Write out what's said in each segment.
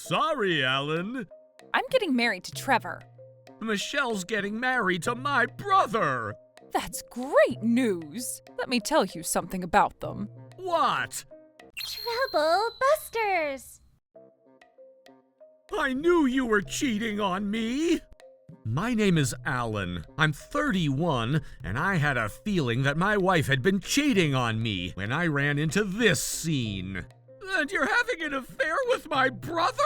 Sorry, Alan. I'm getting married to Trevor. Michelle's getting married to my brother. That's great news. Let me tell you something about them. What? Trouble Busters! I knew you were cheating on me. My name is Alan. I'm 31, and I had a feeling that my wife had been cheating on me when I ran into this scene. And you're having an affair with my brother?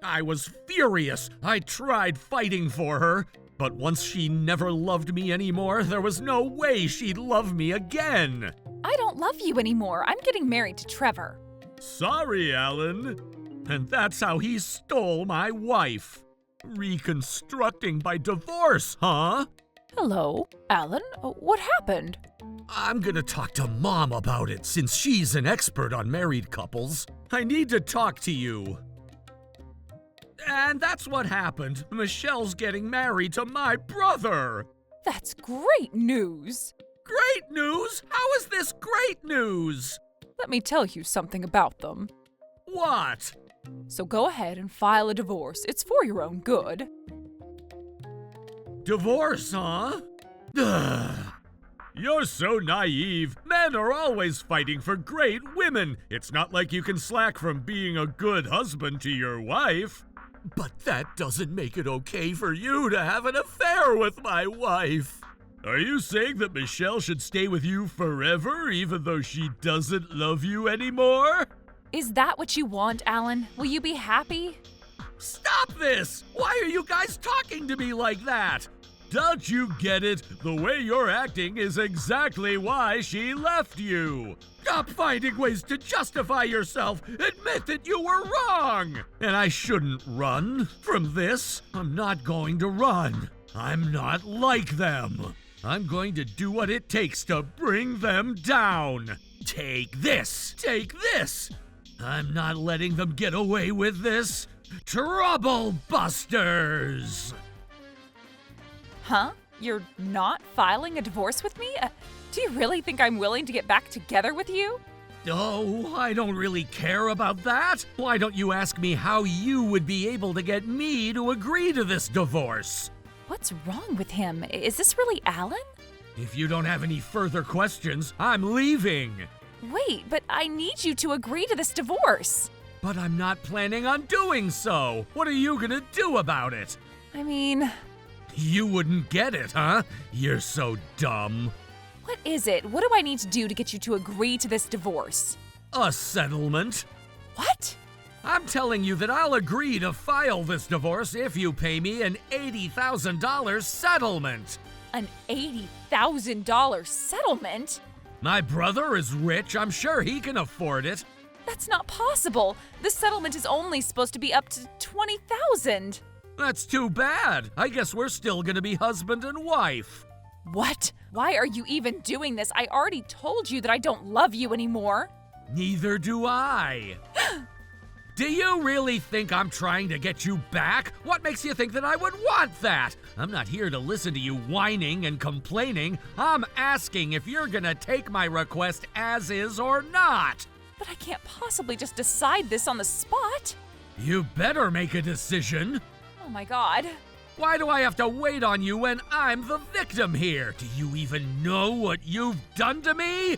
I was furious. I tried fighting for her, but once she never loved me anymore, there was no way she'd love me again. I don't love you anymore. I'm getting married to Trevor. Sorry, Alan. And that's how he stole my wife. Reconstructing by divorce, huh? Hello, Alan. What happened? I'm gonna talk to Mom about it since she's an expert on married couples. I need to talk to you. And that's what happened. Michelle's getting married to my brother. That's great news. Great news? How is this great news? Let me tell you something about them. What? So go ahead and file a divorce. It's for your own good. Divorce, huh? Ugh. You're so naive. Men are always fighting for great women. It's not like you can slack from being a good husband to your wife. But that doesn't make it okay for you to have an affair with my wife. Are you saying that Michelle should stay with you forever, even though she doesn't love you anymore? Is that what you want, Alan? Will you be happy? Stop this! Why are you guys talking to me like that? Don't you get it? The way you're acting is exactly why she left you. Stop finding ways to justify yourself. Admit that you were wrong. And I shouldn't run from this. I'm not going to run. I'm not like them. I'm going to do what it takes to bring them down. Take this. Take this. I'm not letting them get away with this. Trouble Busters! Huh? You're not filing a divorce with me? Do you really think I'm willing to get back together with you? Oh, I don't really care about that. Why don't you ask me how you would be able to get me to agree to this divorce? What's wrong with him? Is this really Alan? If you don't have any further questions, I'm leaving. Wait, but I need you to agree to this divorce. But I'm not planning on doing so. What are you gonna do about it? I mean... You wouldn't get it, huh? You're so dumb. What is it? What do I need to do to get you to agree to this divorce? A settlement. What? I'm telling you that I'll agree to file this divorce if you pay me an $80,000 settlement. An $80,000 settlement? My brother is rich. I'm sure he can afford it. That's not possible. The settlement is only supposed to be up to $20,000. That's too bad. I guess we're still gonna be husband and wife. What? Why are you even doing this? I already told you that I don't love you anymore. Neither do I. Do you really think I'm trying to get you back? What makes you think that I would want that? I'm not here to listen to you whining and complaining. I'm asking if you're gonna take my request as is or not. But I can't possibly just decide this on the spot. You better make a decision. Oh my God. Why do I have to wait on you when I'm the victim here? Do you even know what you've done to me?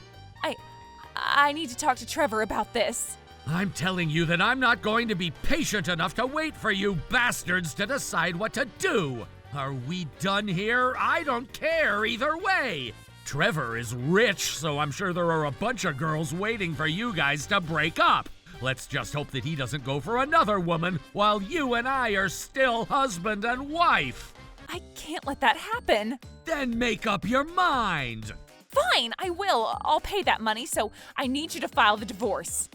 I need to talk to Trevor about this. I'm telling you that I'm not going to be patient enough to wait for you bastards to decide what to do. Are we done here? I don't care either way. Trevor is rich, so I'm sure there are a bunch of girls waiting for you guys to break up. Let's just hope that he doesn't go for another woman while you and I are still husband and wife. I can't let that happen. Then make up your mind. Fine, I will. I'll pay that money, so I need you to file the divorce.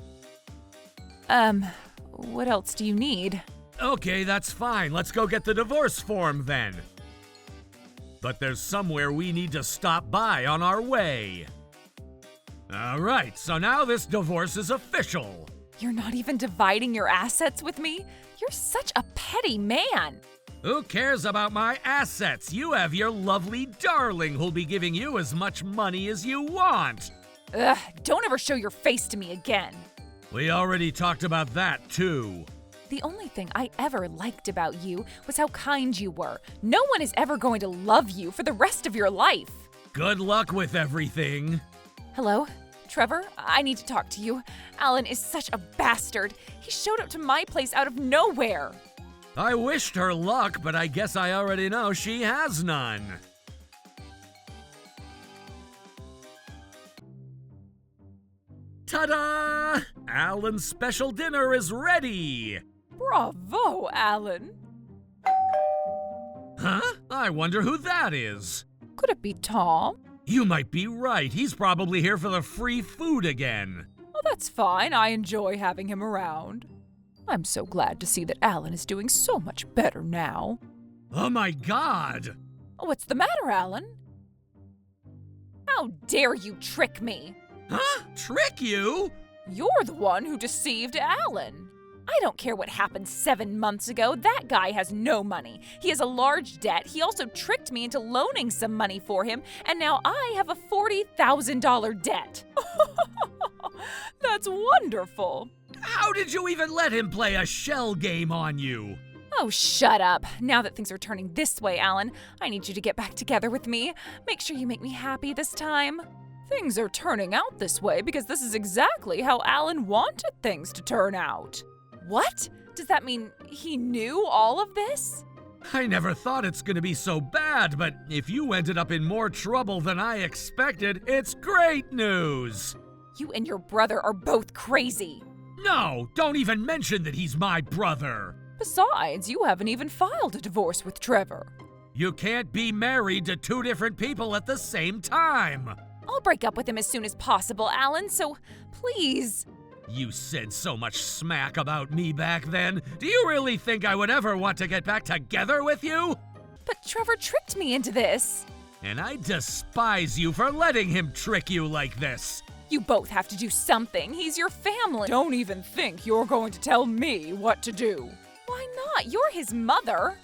What else do you need? Okay, that's fine. Let's go get the divorce form then. But there's somewhere we need to stop by on our way. All right, so now this divorce is official. You're not even dividing your assets with me? You're such a petty man. Who cares about my assets? You have your lovely darling who'll be giving you as much money as you want. Ugh, don't ever show your face to me again. We already talked about that, too. The only thing I ever liked about you was how kind you were. No one is ever going to love you for the rest of your life. Good luck with everything. Hello? Trevor, I need to talk to you. Alan is such a bastard. He showed up to my place out of nowhere. I wished her luck, but I guess I already know she has none. Ta-da! Alan's special dinner is ready! Bravo, Alan. Huh? I wonder who that is. Could it be Tom? You might be right. He's probably here for the free food again. Oh, that's fine. I enjoy having him around. I'm so glad to see that Alan is doing so much better now. Oh my God! What's the matter, Alan? How dare you trick me? Huh? Trick you? You're the one who deceived Alan. I don't care what happened 7 months ago. That guy has no money. He has a large debt. He also tricked me into loaning some money for him, and now I have a $40,000 debt. That's wonderful. How did you even let him play a shell game on you? Oh, shut up. Now that things are turning this way, Alan, I need you to get back together with me. Make sure you make me happy this time. Things are turning out this way because this is exactly how Alan wanted things to turn out. What? Does that mean he knew all of this? I never thought it's gonna be so bad, but if you ended up in more trouble than I expected, it's great news! You and your brother are both crazy. No, don't even mention that he's my brother! Besides, you haven't even filed a divorce with Trevor. You can't be married to 2 different people at the same time! I'll break up with him as soon as possible, Alan, so please. You said so much smack about me back then. Do you really think I would ever want to get back together with you? But Trevor tricked me into this. And I despise you for letting him trick you like this. You both have to do something. He's your family. Don't even think you're going to tell me what to do. Why not? You're his mother.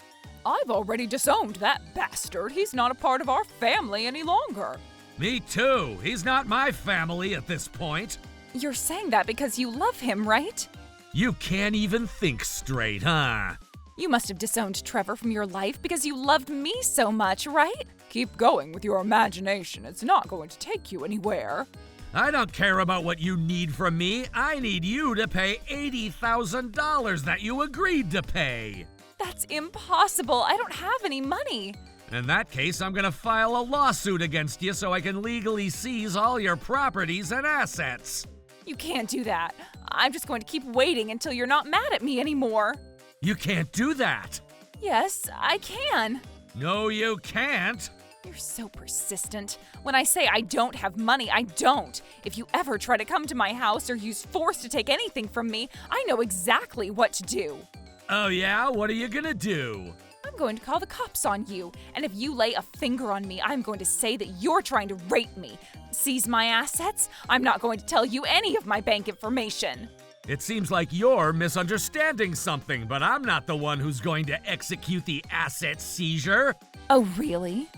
I've already disowned that bastard. He's not a part of our family any longer. Me too. He's not my family at this point. You're saying that because you love him, right? You can't even think straight, huh? You must have disowned Trevor from your life because you loved me so much, right? Keep going with your imagination. It's not going to take you anywhere. I don't care about what you need from me. I need you to pay $80,000 that you agreed to pay. That's impossible. I don't have any money. In that case, I'm gonna file a lawsuit against you so I can legally seize all your properties and assets. You can't do that. I'm just going to keep waiting until you're not mad at me anymore. You can't do that. Yes, I can. No, you can't. You're so persistent. When I say I don't have money, I don't. If you ever try to come to my house or use force to take anything from me, I know exactly what to do. Oh yeah? What are you gonna do? I'm going to call the cops on you, and if you lay a finger on me, I'm going to say that you're trying to rape me. Seize my assets? I'm not going to tell you any of my bank information. It seems like you're misunderstanding something, but I'm not the one who's going to execute the asset seizure. Oh, really?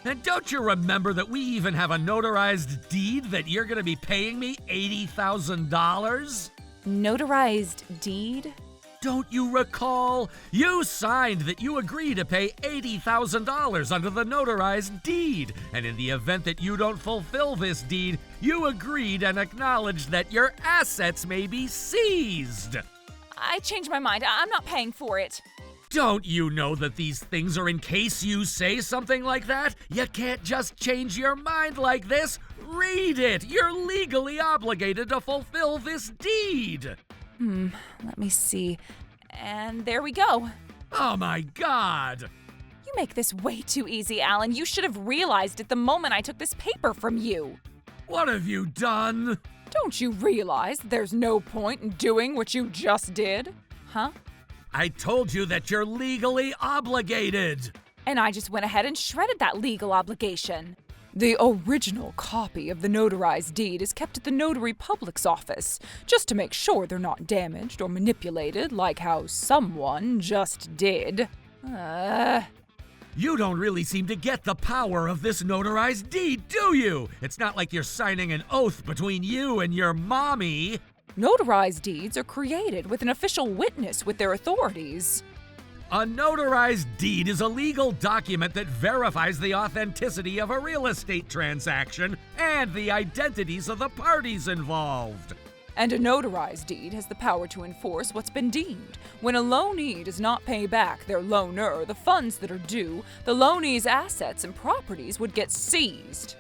And don't you remember that we even have a notarized deed that you're going to be paying me $80,000? Notarized deed? Don't you recall? You signed that you agree to pay $80,000 under the notarized deed, and in the event that you don't fulfill this deed, you agreed and acknowledged that your assets may be seized. I changed my mind. I'm not paying for it. Don't you know that these things are in case you say something like that? You can't just change your mind like this. Read it. You're legally obligated to fulfill this deed. Let me see. And there we go. Oh my God! You make this way too easy, Alan. You should have realized it the moment I took this paper from you. What have you done? Don't you realize there's no point in doing what you just did? Huh? I told you that you're legally obligated. And I just went ahead and shredded that legal obligation. The original copy of the notarized deed is kept at the notary public's office, just to make sure they're not damaged or manipulated like how someone just did. You don't really seem to get the power of this notarized deed, do you? It's not like you're signing an oath between you and your mommy. Notarized deeds are created with an official witness with their authorities. A notarized deed is a legal document that verifies the authenticity of a real estate transaction and the identities of the parties involved. And a notarized deed has the power to enforce what's been deemed. When a loanee does not pay back their loaner the funds that are due, the loanee's assets and properties would get seized.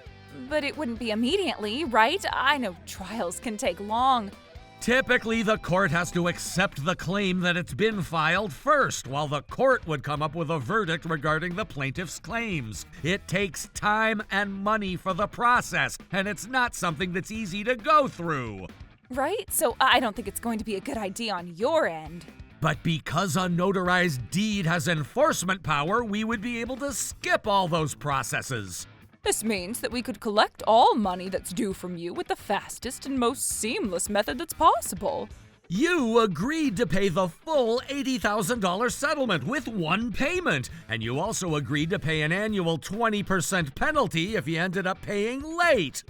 But it wouldn't be immediately, right? I know trials can take long. Typically, the court has to accept the claim that it's been filed first, while the court would come up with a verdict regarding the plaintiff's claims. It takes time and money for the process, and it's not something that's easy to go through. Right? So I don't think it's going to be a good idea on your end. But because a notarized deed has enforcement power, we would be able to skip all those processes. This means that we could collect all money that's due from you with the fastest and most seamless method that's possible. You agreed to pay the full $80,000 settlement with one payment, and you also agreed to pay an annual 20% penalty if you ended up paying late.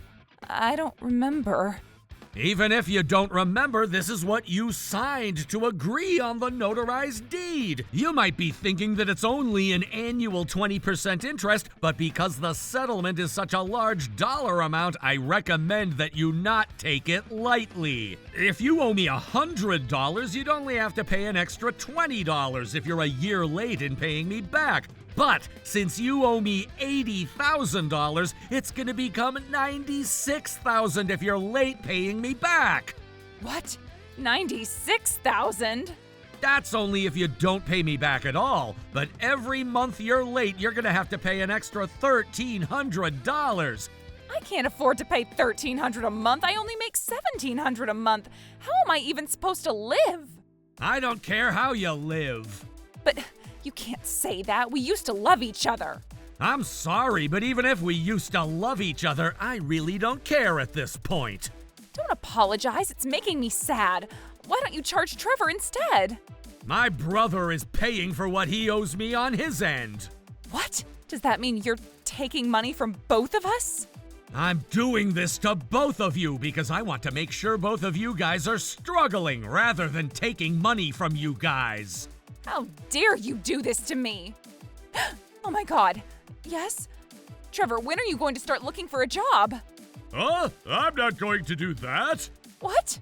I don't remember. Even if you don't remember, this is what you signed to agree on the notarized deed. You might be thinking that it's only an annual 20% interest, but because the settlement is such a large dollar amount, I recommend that you not take it lightly. If you owe me $100, you'd only have to pay an extra $20 if you're a year late in paying me back. But since you owe me $80,000, it's going to become $96,000 if you're late paying me back. What? $96,000? That's only if you don't pay me back at all. But every month you're late, you're going to have to pay an extra $1,300. I can't afford to pay $1,300 a month. I only make $1,700 a month. How am I even supposed to live? I don't care how you live. But you can't say that. We used to love each other. I'm sorry, but even if we used to love each other, I really don't care at this point. Don't apologize. It's making me sad. Why don't you charge Trevor instead? My brother is paying for what he owes me on his end. What? Does that mean you're taking money from both of us? I'm doing this to both of you because I want to make sure both of you guys are struggling rather than taking money from you guys. How dare you do this to me? Oh my God. Yes? Trevor, when are you going to start looking for a job? I'm not going to do that. What?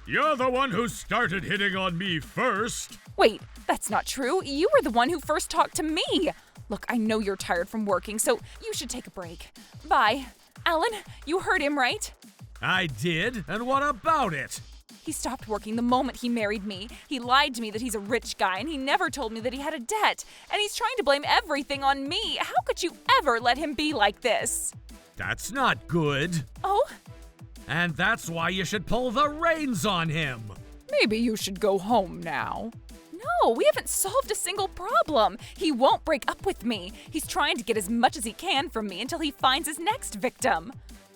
You're the one who started hitting on me first. Wait, that's not true. You were the one who first talked to me. Look, I know you're tired from working, so you should take a break. Bye. Alan, you heard him, right? I did, and what about it? He stopped working the moment he married me. He lied to me that he's a rich guy, and he never told me that he had a debt. And he's trying to blame everything on me. How could you ever let him be like this? That's not good. Oh? And that's why you should pull the reins on him. Maybe you should go home now. No, we haven't solved a single problem. He won't break up with me. He's trying to get as much as he can from me until he finds his next victim.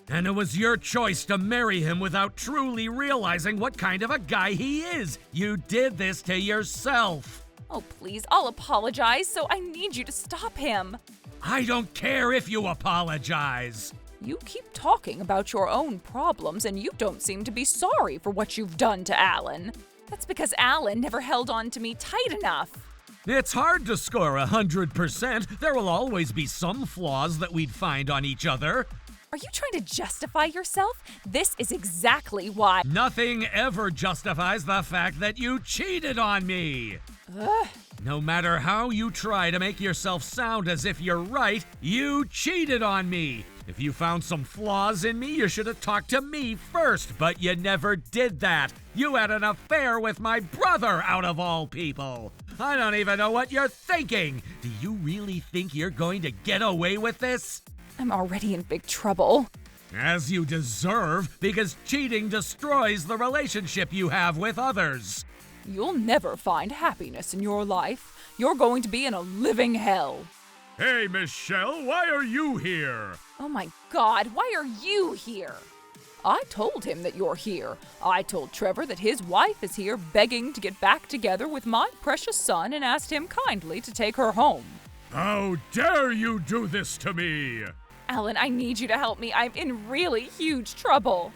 And it was your choice to marry him without truly realizing what kind of a guy he is. You did this to yourself. Oh, please, I'll apologize, so I need you to stop him. I don't care if you apologize. You keep talking about your own problems, and you don't seem to be sorry for what you've done to Alan. That's because Alan never held on to me tight enough. It's hard to score 100%. There will always be some flaws that we'd find on each other. Are you trying to justify yourself? This is exactly why. Nothing ever justifies the fact that you cheated on me. Ugh. No matter how you try to make yourself sound as if you're right, you cheated on me. If you found some flaws in me, you should have talked to me first, but you never did that. You had an affair with my brother, out of all people. I don't even know what you're thinking. Do you really think you're going to get away with this? I'm already in big trouble. As you deserve, because cheating destroys the relationship you have with others. You'll never find happiness in your life. You're going to be in a living hell. Hey, Michelle, why are you here? Oh my God, why are you here? I told him that you're here. I told Trevor that his wife is here begging to get back together with my precious son and asked him kindly to take her home. How dare you do this to me? Alan, I need you to help me. I'm in really huge trouble.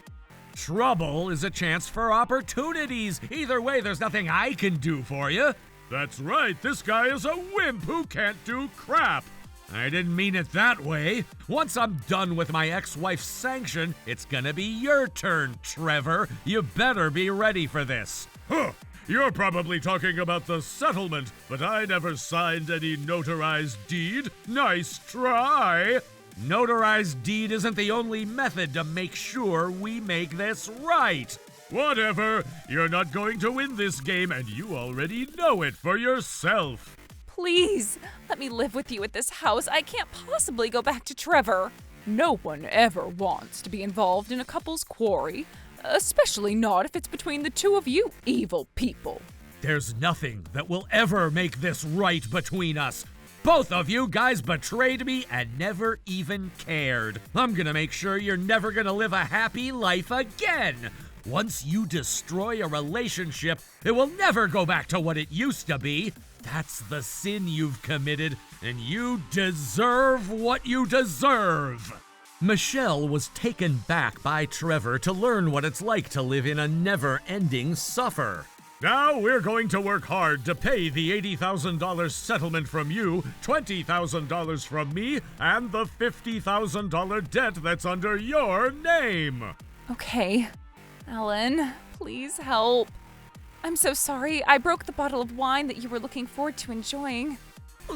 Trouble is a chance for opportunities. Either way, there's nothing I can do for you. That's right, this guy is a wimp who can't do crap. I didn't mean it that way. Once I'm done with my ex-wife's sanction, it's gonna be your turn, Trevor. You better be ready for this. Huh. You're probably talking about the settlement, but I never signed any notarized deed. Nice try. Notarized deed isn't the only method to make sure we make this right. Whatever. You're not going to win this game, and you already know it for yourself. Please, let me live with you at this house. I can't possibly go back to Trevor. No one ever wants to be involved in a couple's quarry, especially not if it's between the two of you evil people. There's nothing that will ever make this right between us. Both of you guys betrayed me and never even cared. I'm gonna make sure you're never gonna live a happy life again. Once you destroy a relationship, it will never go back to what it used to be. That's the sin you've committed, and you deserve what you deserve. Michelle was taken back by Trevor to learn what it's like to live in a never-ending suffer. Now we're going to work hard to pay the $80,000 settlement from you, $20,000 from me, and the $50,000 debt that's under your name. Okay, Alan, please help. I'm so sorry. I broke the bottle of wine that you were looking forward to enjoying.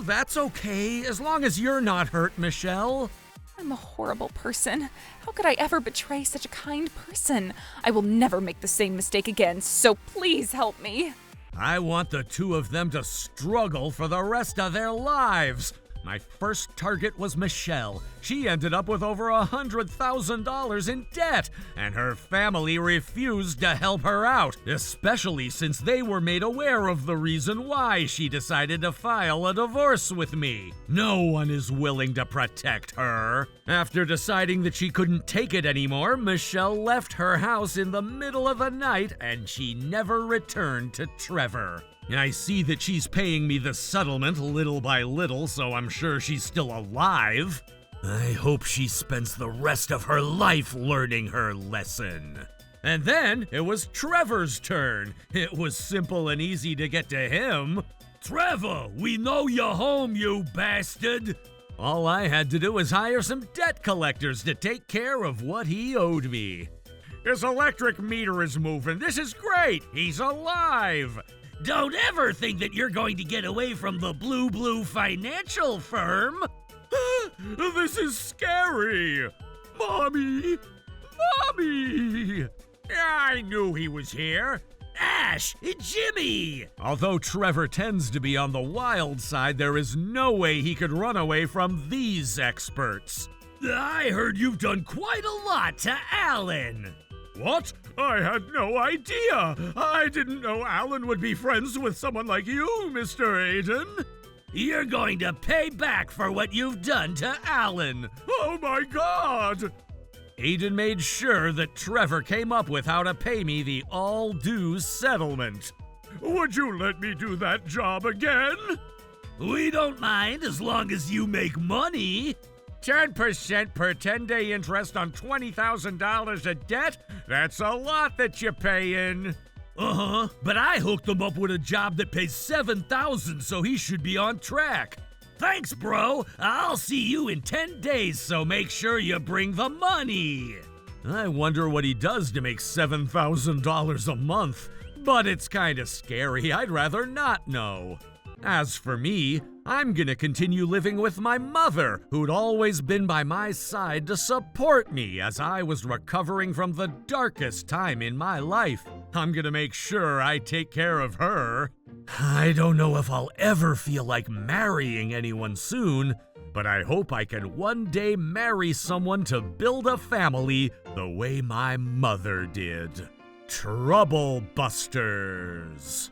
That's okay, as long as you're not hurt, Michelle. I'm a horrible person. How could I ever betray such a kind person? I will never make the same mistake again, so please help me. I want the two of them to struggle for the rest of their lives. My first target was Michelle. She ended up with over $100,000 in debt, and her family refused to help her out, especially since they were made aware of the reason why she decided to file a divorce with me. No one is willing to protect her. After deciding that she couldn't take it anymore, Michelle left her house in the middle of the night, and she never returned to Trevor. I see that she's paying me the settlement little by little, so I'm sure she's still alive. I hope she spends the rest of her life learning her lesson. And then it was Trevor's turn. It was simple and easy to get to him. Trevor, we know you're home, you bastard. All I had to do was hire some debt collectors to take care of what he owed me. His electric meter is moving. This is great. He's alive. Don't ever think that you're going to get away from the Blue financial firm. This is scary. Mommy! Mommy! I knew he was here. Ash! Jimmy! Although Trevor tends to be on the wild side, there is no way he could run away from these experts. I heard you've done quite a lot to Alan. What? I had no idea. I didn't know Alan would be friends with someone like you, Mr. Aiden. You're going to pay back for what you've done to Alan. Oh my God! Aiden made sure that Trevor came up with how to pay me the all-due settlement. Would you let me do that job again? We don't mind as long as you make money. 10% per 10-day interest on $20,000 of debt? That's a lot that you pay in. Uh-huh, but I hooked him up with a job that pays $7,000, so he should be on track. Thanks, bro. I'll see you in 10 days, so make sure you bring the money. I wonder what he does to make $7,000 a month. But it's kind of scary. I'd rather not know. As for me, I'm gonna continue living with my mother, who'd always been by my side to support me as I was recovering from the darkest time in my life. I'm gonna make sure I take care of her. I don't know if I'll ever feel like marrying anyone soon, but I hope I can one day marry someone to build a family the way my mother did. Trouble Busters.